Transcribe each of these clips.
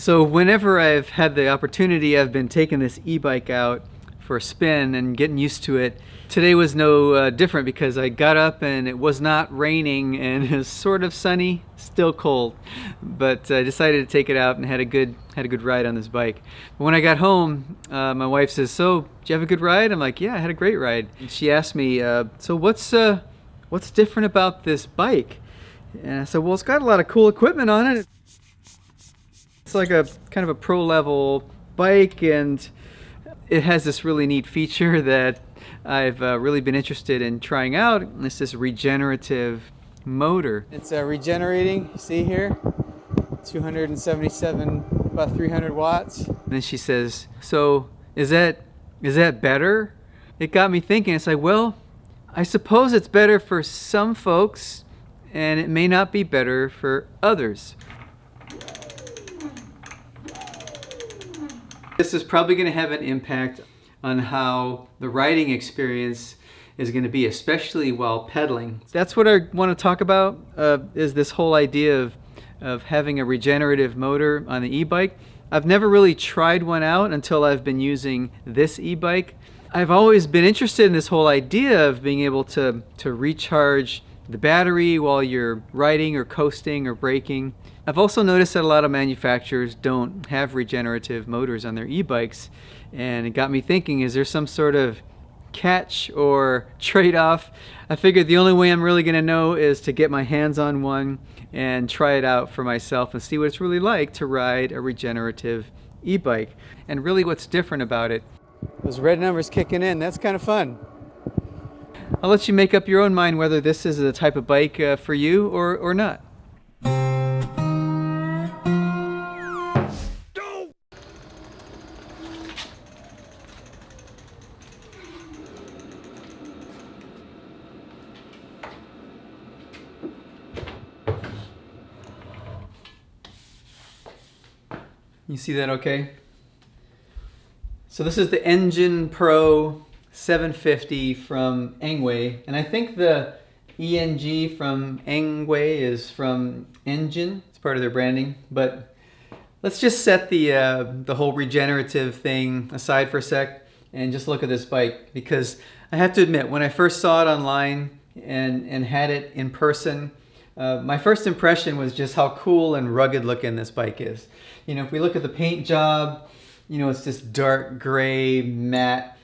So whenever I've had the opportunity, I've been taking this e-bike out for a spin and getting used to it. Today was no different because I got up and it was not raining and it was sort of sunny, still cold. But I decided to take it out and had a good ride on this bike. But when I got home, my wife says, "So, did you have a good ride?" I'm like, "Yeah, I had a great ride." And she asked me, "So what's different about this bike?" And I said, "Well, it's got a lot of cool equipment on it. It's like a kind of a pro level bike, and it has this really neat feature that I've really been interested in trying out. It's this regenerative motor. It's regenerating, you see here, 277, about 300 watts. And then she says, "So is that better?" It got me thinking. It's like, well, I suppose it's better for some folks, and it may not be better for others. This is probably going to have an impact on how the riding experience is going to be, especially while pedaling. That's what I want to talk about, is this whole idea of having a regenerative motor on the e-bike. I've never really tried one out until I've been using this e-bike. I've always been interested in this whole idea of being able to recharge the battery while you're riding or coasting or braking. I've also noticed that a lot of manufacturers don't have regenerative motors on their e-bikes, and it got me thinking, is there some sort of catch or trade-off? I figured the only way I'm really going to know is to get my hands on one and try it out for myself and see what it's really like to ride a regenerative e-bike, and really what's different about it. Those red numbers kicking in, that's kind of fun. I'll let you make up your own mind whether this is the type of bike for you or not. You see that okay? So this is the Engine Pro 750 from ENGWE, and I think the ENG from ENGWE is from Engine. It's part of their branding, but let's just set the whole regenerative thing aside for a sec and just look at this bike, because I have to admit, when I first saw it online and had it in person, my first impression was just how cool and rugged looking this bike is. You know, if we look at the paint job, you know, it's this dark gray matte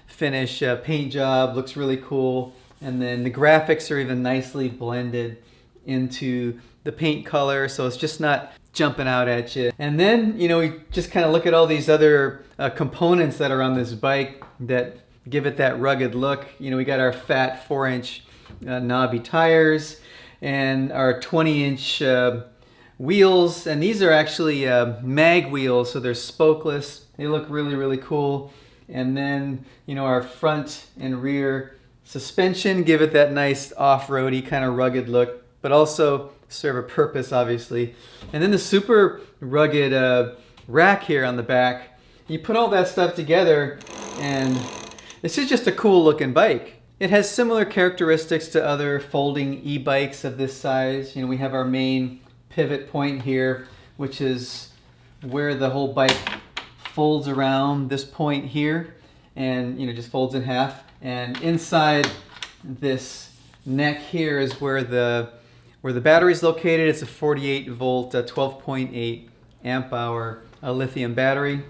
finish paint job, looks really cool. And then the graphics are even nicely blended into the paint color, so it's just not jumping out at you. And then, you know, we just kind of look at all these other components that are on this bike that give it that rugged look. You know, we got our fat 4-inch knobby tires and our 20-inch wheels, and these are actually mag wheels, so they're spokeless. They look really, really cool. And then, you know, our front and rear suspension give it that nice off-roady kind of rugged look, but also serve a purpose, obviously. And then the super rugged rack here on the back. You put all that stuff together, and this is just a cool looking bike. It has similar characteristics to other folding e-bikes of this size. You know, we have our main pivot point here, which is where the whole bike folds around this point here, and you know, just folds in half. And inside this neck here is where the battery is located. It's a 48 volt, 12.8 amp hour lithium battery.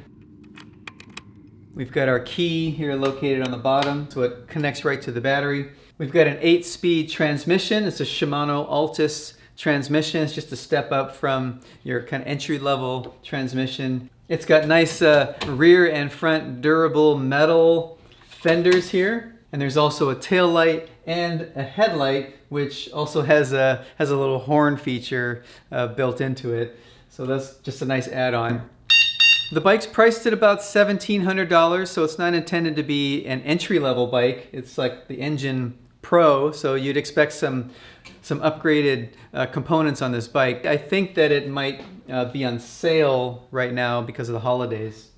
We've got our key here located on the bottom, so it connects right to the battery. We've got an 8-speed transmission. It's a Shimano Altus transmission. It's just a step up from your kind of entry-level transmission. It's got nice rear and front durable metal fenders here, and there's also a tail light and a headlight, which also has a little horn feature built into it. So that's just a nice add-on. The bike's priced at about $1,700, so it's not intended to be an entry-level bike. It's like the Engine Pro, so you'd expect some upgraded components on this bike. I think that it might be on sale right now because of the holidays.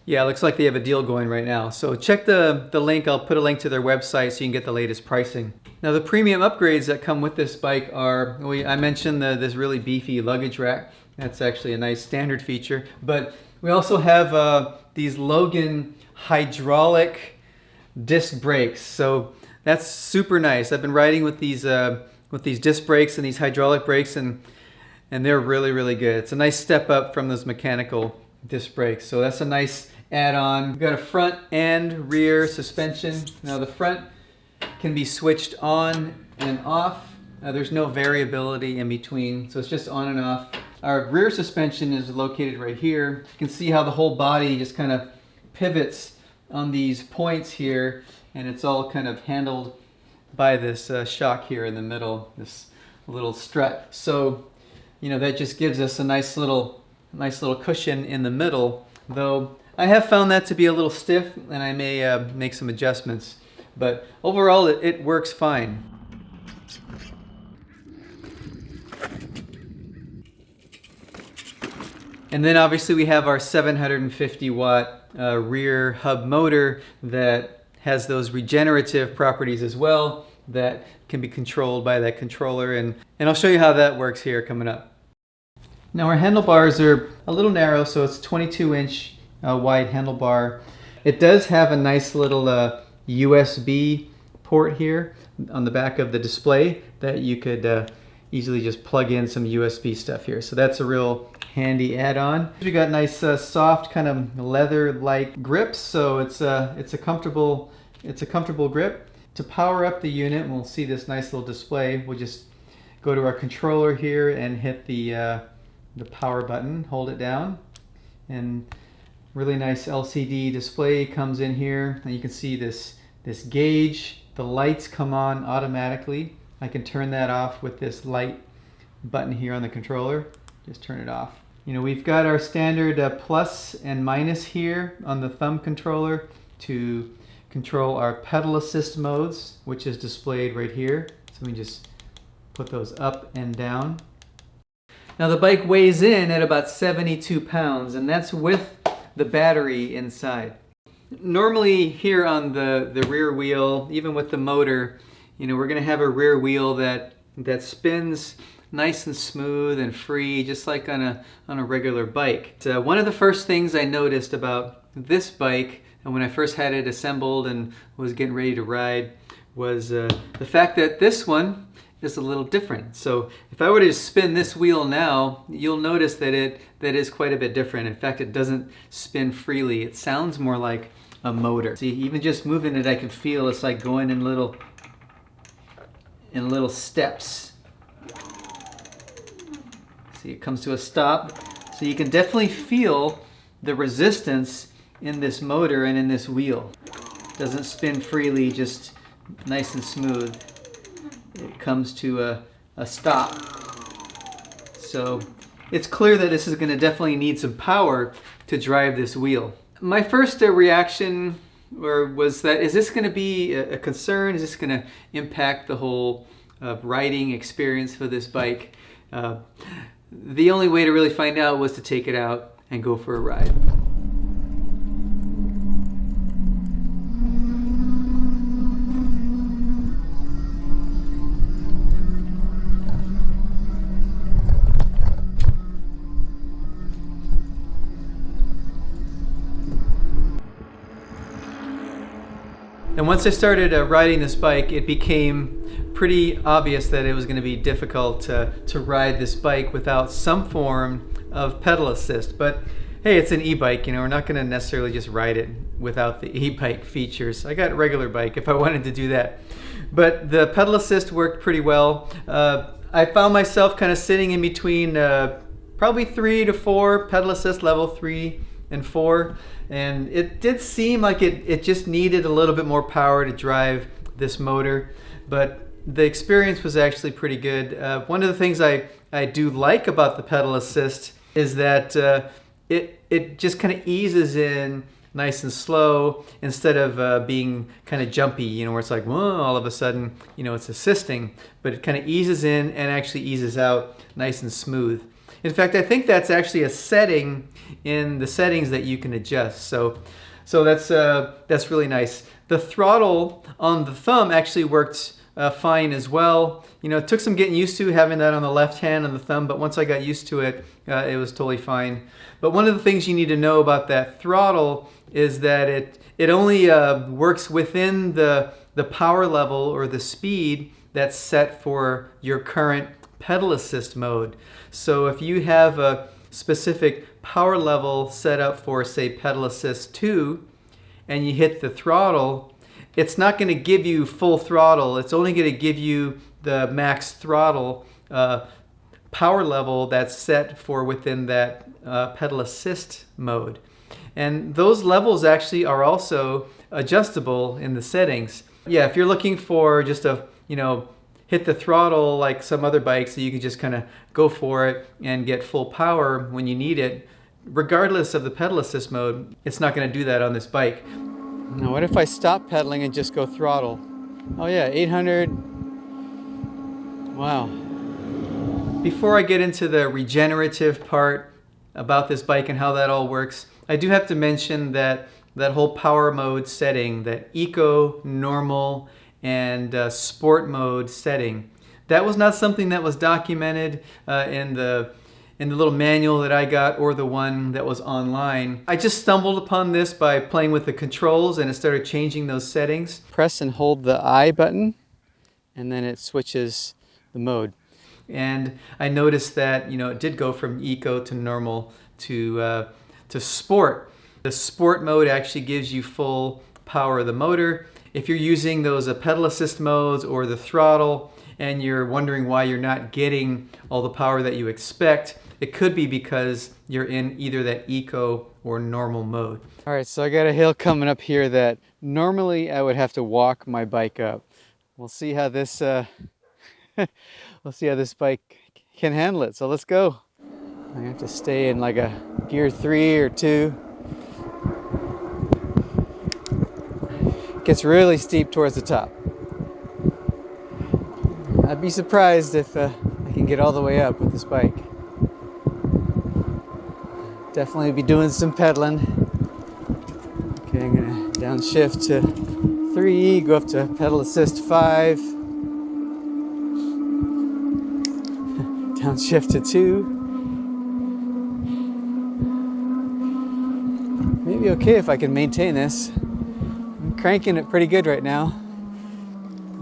Yeah, it looks like they have a deal going right now. So check the link. I'll put a link to their website so you can get the latest pricing. Now the premium upgrades that come with this bike are, I mentioned this really beefy luggage rack. That's actually a nice standard feature. But we also have these Logan hydraulic disc brakes. So that's super nice. I've been riding with these disc brakes and these hydraulic brakes, and they're really, really good. It's a nice step up from those mechanical disc brakes. So that's a nice add-on. We've got a front and rear suspension. Now the front can be switched on and off. There's no variability in between, so it's just on and off. Our rear suspension is located right here. You can see how the whole body just kind of pivots on these points here, and it's all kind of handled by this shock here in the middle, this little strut. So, you know, that just gives us a nice little cushion in the middle, though I have found that to be a little stiff, and I may make some adjustments. But overall, it works fine. And then obviously we have our 750 watt rear hub motor that has those regenerative properties as well that can be controlled by that controller, and I'll show you how that works here coming up. Now our handlebars are a little narrow, so it's 22-inch wide handlebar. It does have a nice little USB port here on the back of the display that you could easily just plug in some USB stuff here. So that's a real handy add-on. We got nice soft kind of leather-like grips, so it's a comfortable grip. To power up the unit, and we'll see this nice little display, we'll just go to our controller here and hit the power button, hold it down, and really nice LCD display comes in here, and you can see this gauge. The lights come on automatically. I can turn that off with this light button here on the controller. Just turn it off. You know, we've got our standard plus and minus here on the thumb controller to control our pedal assist modes, which is displayed right here. So we just put those up and down. Now the bike weighs in at about 72 pounds, and that's with the battery inside. Normally here on the rear wheel, even with the motor, you know, we're going to have a rear wheel that spins nice and smooth and free, just like on a regular bike. One of the first things I noticed about this bike, and when I first had it assembled and was getting ready to ride, was the fact that this one is a little different. So if I were to spin this wheel now, you'll notice that that is quite a bit different. In fact, it doesn't spin freely. It sounds more like a motor. See, even just moving it, I can feel it's like going in little steps. See, it comes to a stop. So you can definitely feel the resistance in this motor and in this wheel. It doesn't spin freely, just nice and smooth. It comes to a stop. So it's clear that this is going to definitely need some power to drive this wheel. My first reaction was that, is this going to be a concern? Is this going to impact the whole riding experience for this bike? The only way to really find out was to take it out and go for a ride. And once I started riding this bike, it became pretty obvious that it was going to be difficult to ride this bike without some form of pedal assist. But hey, it's an e-bike, you know, we're not going to necessarily just ride it without the e-bike features. I got a regular bike if I wanted to do that. But the pedal assist worked pretty well. I found myself kind of sitting in between probably 3 to 4, pedal assist level 3 and 4. And it did seem like it just needed a little bit more power to drive this motor, but the experience was actually pretty good. One of the things I do like about the pedal assist is that it just kind of eases in nice and slow instead of being kind of jumpy, you know, where it's like, whoa, all of a sudden, you know, it's assisting, but it kind of eases in and actually eases out nice and smooth. In fact, I think that's actually a setting in the settings that you can adjust. So that's really nice. The throttle on the thumb actually worked fine as well. You know, it took some getting used to having that on the left hand on the thumb, but once I got used to it, it was totally fine. But one of the things you need to know about that throttle is that it only works within the power level or the speed that's set for your current pedal assist mode. So if you have a specific power level set up for, say, pedal assist 2, and you hit the throttle, it's not going to give you full throttle. It's only going to give you the max throttle power level that's set for within that pedal assist mode. And those levels actually are also adjustable in the settings. Yeah, if you're looking for just a, hit the throttle like some other bikes, so you can just kind of go for it and get full power when you need it, regardless of the pedal assist mode, it's not going to do that on this bike. Now what if I stop pedaling and just go throttle? Oh yeah, 800. Wow. Before I get into the regenerative part about this bike and how that all works, I do have to mention that whole power mode setting, that eco, normal, and sport mode setting, that was not something that was documented in the little manual that I got or the one that was online. I just stumbled upon this by playing with the controls, and it started changing those settings. Press and hold the I button, and then it switches the mode. And I noticed that it did go from eco to normal to sport. The sport mode actually gives you full power of the motor. If you're using those pedal assist modes or the throttle, and you're wondering why you're not getting all the power that you expect, it could be because you're in either that eco or normal mode. All right, so I got a hill coming up here that normally I would have to walk my bike up. We'll see how this bike can handle it. So let's go. I have to stay in like a gear 3 or 2. It gets really steep towards the top. I'd be surprised if I can get all the way up with this bike. Definitely be doing some pedaling. Okay, I'm gonna downshift to 3, go up to pedal assist 5. Downshift to 2. Maybe okay if I can maintain this. I'm cranking it pretty good right now.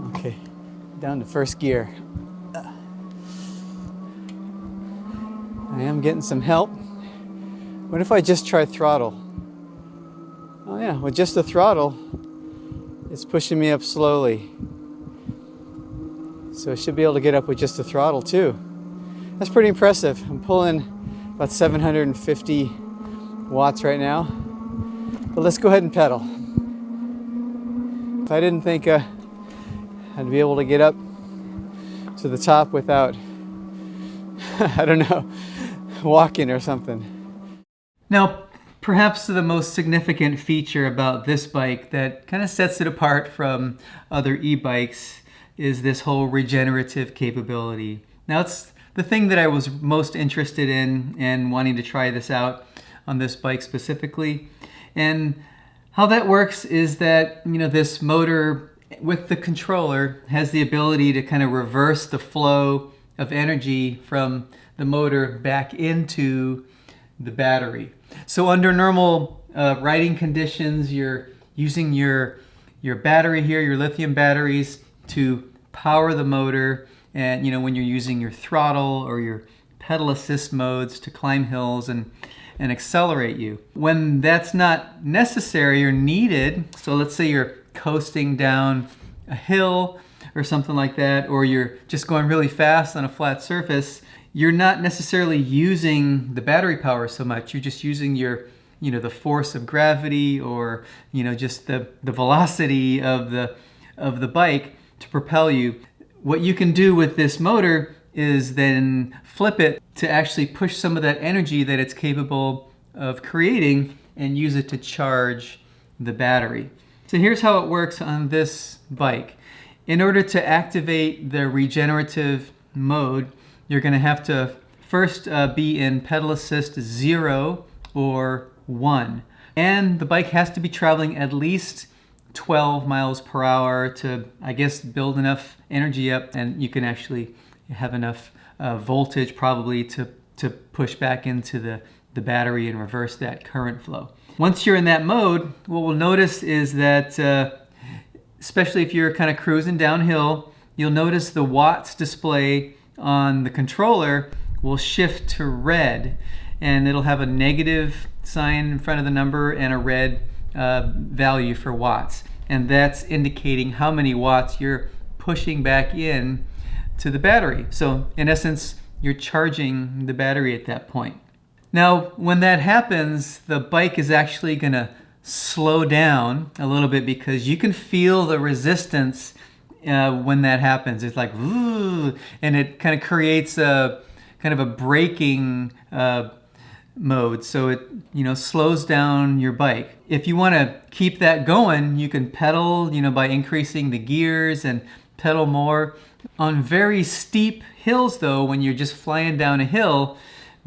Okay, down to first gear. I am getting some help. What if I just try throttle? Oh yeah, with just the throttle, it's pushing me up slowly. So I should be able to get up with just the throttle too. That's pretty impressive. I'm pulling about 750 watts right now. But let's go ahead and pedal. If I didn't think I'd be able to get up to the top without, I don't know, walking or something. Now, perhaps the most significant feature about this bike that kind of sets it apart from other e-bikes is this whole regenerative capability. Now, it's the thing that I was most interested in and wanting to try this out on this bike specifically. And how that works is that, this motor with the controller has the ability to kind of reverse the flow of energy from the motor back into the battery. So under normal riding conditions, you're using your battery here, your lithium batteries, to power the motor. And when you're using your throttle or your pedal assist modes to climb hills and accelerate you. When that's not necessary or needed, so let's say you're coasting down a hill or something like that, or you're just going really fast on a flat surface, you're not necessarily using the battery power so much. You're just using your, the force of gravity, or, just the velocity of the bike to propel you. What you can do with this motor is then flip it to actually push some of that energy that it's capable of creating and use it to charge the battery. So here's how it works on this bike. In order to activate the regenerative mode, you're going to have to first be in pedal assist 0 or 1. And the bike has to be traveling at least 12 miles per hour to, I guess, build enough energy up, and you can actually have enough voltage probably to push back into the battery and reverse that current flow. Once you're in that mode, what we'll notice is that, especially if you're kind of cruising downhill, you'll notice the watts display on the controller will shift to red, and it'll have a negative sign in front of the number and a red value for watts. And that's indicating how many watts you're pushing back in to the battery. So in essence, you're charging the battery at that point. Now, when that happens, the bike is actually going to slow down a little bit because you can feel the resistance when that happens. It's like, ooh, and it kind of creates a kind of a braking mode. So it, slows down your bike. If you want to keep that going, you can pedal, by increasing the gears and pedal more. On very steep hills though, when you're just flying down a hill,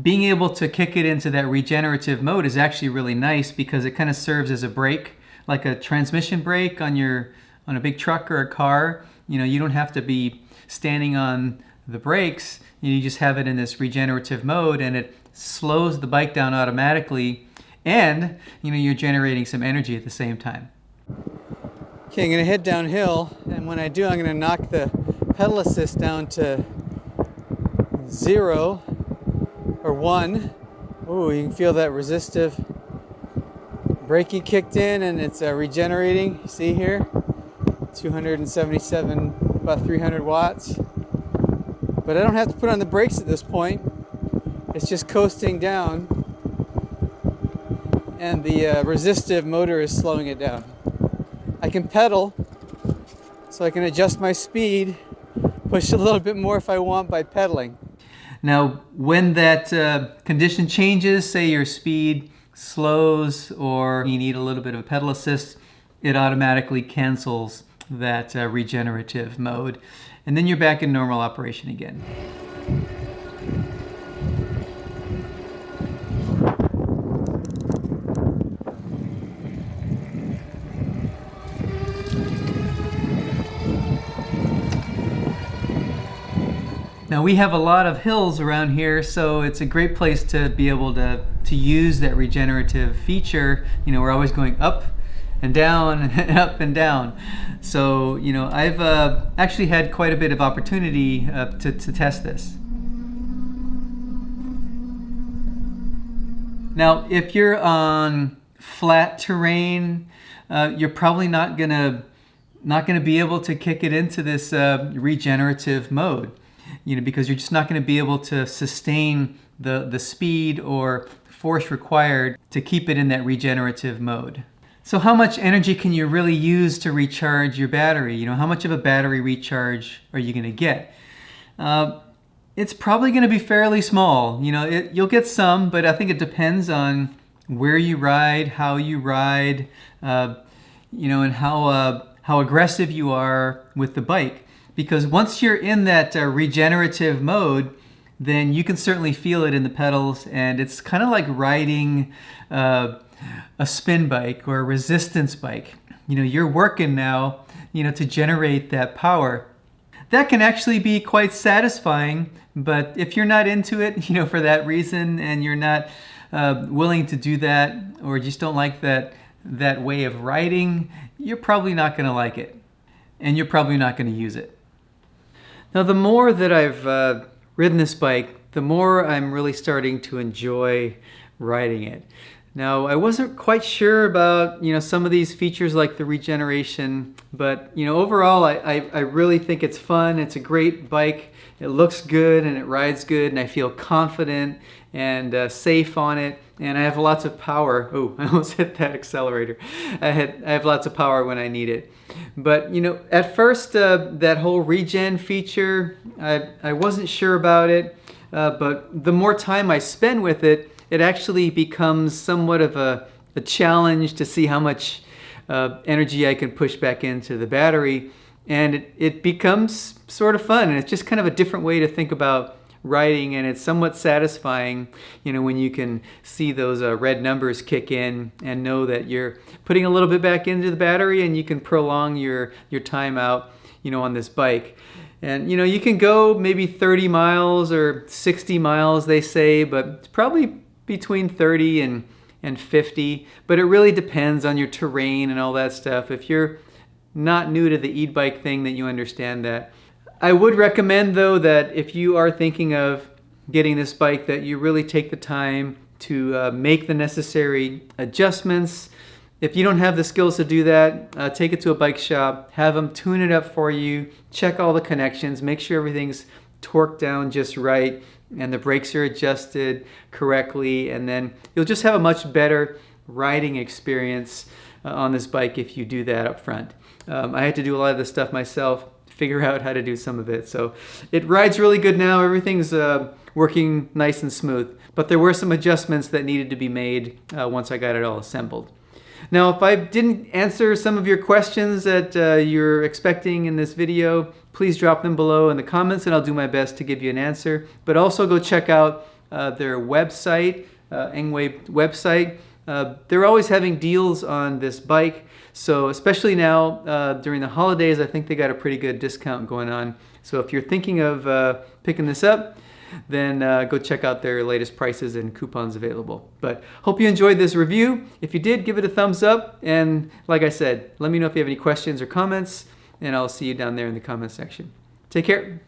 being able to kick it into that regenerative mode is actually really nice because it kind of serves as a brake, like a transmission brake on a big truck or a car. You don't have to be standing on the brakes. You just have it in this regenerative mode, and it slows the bike down automatically, and you're generating some energy at the same time. Okay, I'm going to head downhill, and when I do, I'm going to knock the pedal assist down to 0 or 1. Ooh, you can feel that resistive braking kicked in, and it's regenerating. See here, 277, about 300 watts. But I don't have to put on the brakes at this point. It's just coasting down, and the resistive motor is slowing it down. I can pedal, so I can adjust my speed, push a little bit more if I want by pedaling. Now, when that condition changes, say your speed slows or you need a little bit of a pedal assist, it automatically cancels that regenerative mode, and then you're back in normal operation again. Now we have a lot of hills around here, so it's a great place to be able to use that regenerative feature. We're always going up and down and up and down. So, I've actually had quite a bit of opportunity to test this. Now, if you're on flat terrain, you're probably not gonna be able to kick it into this regenerative mode. Because you're just not going to be able to sustain the speed or force required to keep it in that regenerative mode. So how much energy can you really use to recharge your battery? How much of a battery recharge are you going to get? It's probably going to be fairly small. You'll get some, but I think it depends on where you ride, how you ride, and how aggressive you are with the bike. Because once you're in that regenerative mode, then you can certainly feel it in the pedals, and it's kind of like riding a spin bike or a resistance bike. You're working now, to generate that power. That can actually be quite satisfying, but if you're not into it, for that reason, and you're not willing to do that, or just don't like that way of riding, you're probably not going to like it, and you're probably not going to use it. Now, the more that I've ridden this bike, the more I'm really starting to enjoy riding it. Now, I wasn't quite sure about, some of these features like the regeneration, but, overall, I really think it's fun. It's a great bike. It looks good and it rides good, and I feel confident and safe on it. And I have lots of power. Oh, I almost hit that accelerator. I have lots of power when I need it. But, at first, that whole regen feature, I wasn't sure about it. But the more time I spend with it, it actually becomes somewhat of a challenge to see how much energy I can push back into the battery. And it becomes sort of fun. And it's just kind of a different way to think about riding, and it's somewhat satisfying, you know, when you can see those red numbers kick in and know that you're putting a little bit back into the battery and you can prolong your time out, you know, on this bike. And you know, you can go maybe 30 miles or 60 miles, they say, but it's probably between 30 and 50, but it really depends on your terrain and all that stuff. If you're not new to the e-bike thing, that you understand that. I would recommend though that if you are thinking of getting this bike, that you really take the time to make the necessary adjustments. If you don't have the skills to do that, take it to a bike shop, have them tune it up for you, check all the connections, make sure everything's torqued down just right and the brakes are adjusted correctly, and then you'll just have a much better riding experience on this bike if you do that up front. I had to do a lot of this stuff myself, figure out how to do some of it. So it rides really good now. Everything's working nice and smooth, but there were some adjustments that needed to be made once I got it all assembled. Now, if I didn't answer some of your questions that you're expecting in this video, please drop them below in the comments and I'll do my best to give you an answer. But also go check out their website, ENGWE website. They're always having deals on this bike. So especially now during the holidays, I think they got a pretty good discount going on. So if you're thinking of picking this up, then go check out their latest prices and coupons available. But hope you enjoyed this review. If you did, give it a thumbs up. And like I said, let me know if you have any questions or comments, and I'll see you down there in the comment section. Take care.